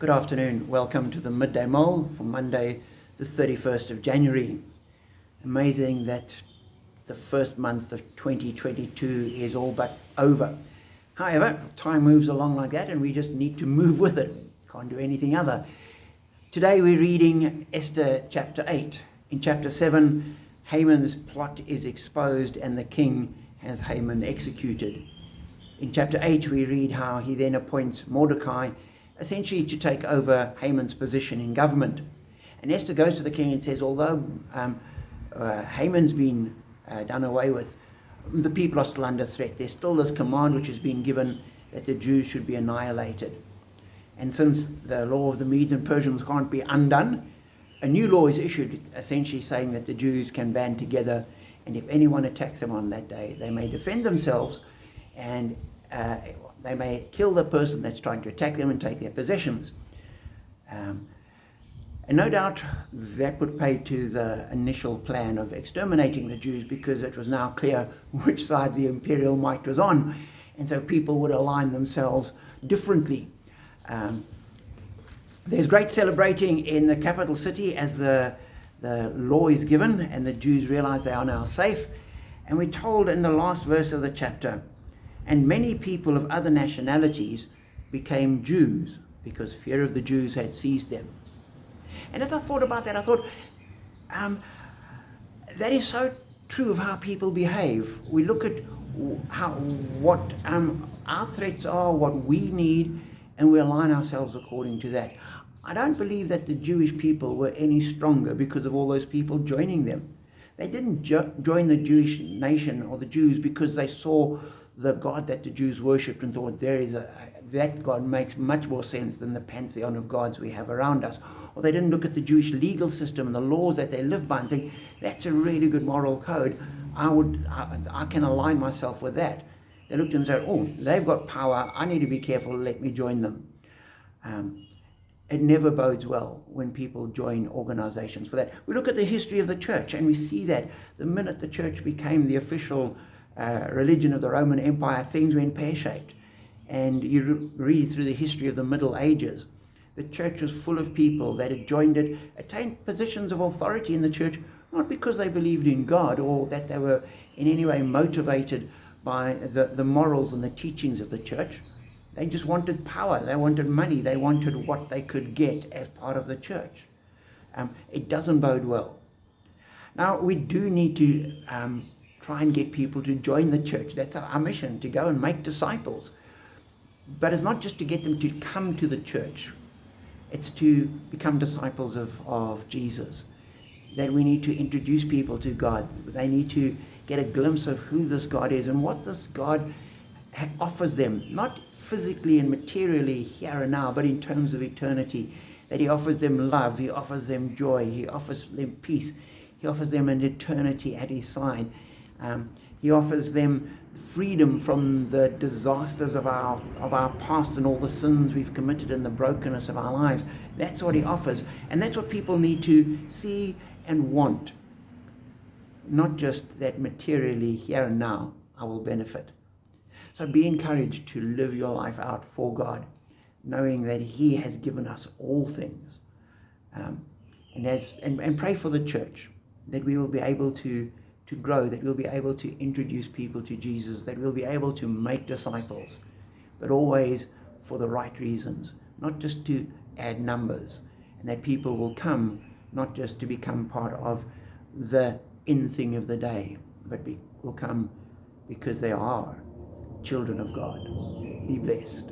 Good afternoon. Welcome to the Midday Mull for Monday, the 31st of January. Amazing that the first month of 2022 is all but over. However, time moves along like that and we just need to move with it. Can't do anything other. Today we're reading Esther chapter 8. In chapter 7, Haman's plot is exposed and the king has Haman executed. In chapter 8, we read how he then appoints Mordecai essentially to take over Haman's position in government. And Esther goes to the king and says, although Haman's been done away with, the people are still under threat. There's still this command which has been given that the Jews should be annihilated. And since the law of the Medes and Persians can't be undone, a new law is issued essentially saying that the Jews can band together, and if anyone attacks them on that day, they may defend themselves and they may kill the person that's trying to attack them and take their possessions. And no doubt that would pay to the initial plan of exterminating the Jews, because it was now clear which side the imperial might was on, and so people would align themselves differently. There's great celebrating in the capital city as the law is given and the Jews realize they are now safe. And we're told in the last verse of the chapter, and many people of other nationalities became Jews because fear of the Jews had seized them. And as I thought about that, I thought that is so true of how people behave. We look at what our threats are, what we need, and we align ourselves according to that. I don't believe that the Jewish people were any stronger because of all those people joining them. They didn't join the Jewish nation or the Jews because they saw the God that the Jews worshipped and thought that God makes much more sense than the pantheon of gods we have around us. Or they didn't look at the Jewish legal system and the laws that they live by and think, that's a really good moral code. I can align myself with that. They looked and said, oh, they've got power. I need to be careful. Let me join them. It never bodes well when people join organizations for that. We look at the history of the church and we see that the minute the church became the official religion of the Roman Empire, things went pear-shaped. And you read through the history of the Middle Ages, the church was full of people that had joined it, attained positions of authority in the church, not because they believed in God or that they were in any way motivated by the morals and the teachings of the church. They just wanted power, they wanted money, they wanted what they could get as part of the church. It doesn't bode well. Now, we do need to try and get people to join the church. That's our mission, to go and make disciples. But it's not just to get them to come to the church. It's to become disciples of Jesus. That we need to introduce people to God. They need to get a glimpse of who this God is and what this God offers them, not physically and materially here and now, but in terms of eternity. That he offers them love, he offers them joy, he offers them peace, he offers them an eternity at his side. He offers them freedom from the disasters of our past and all the sins we've committed and the brokenness of our lives. That's what he offers. And that's what people need to see and want. Not just that materially here and now I will benefit. So be encouraged to live your life out for God, knowing that he has given us all things. And pray for the church, that we will be able to grow, that we'll be able to introduce people to Jesus, that we'll be able to make disciples, but always for the right reasons, not just to add numbers, and that people will come not just to become part of the in thing of the day, but will come because they are children of God. Be blessed.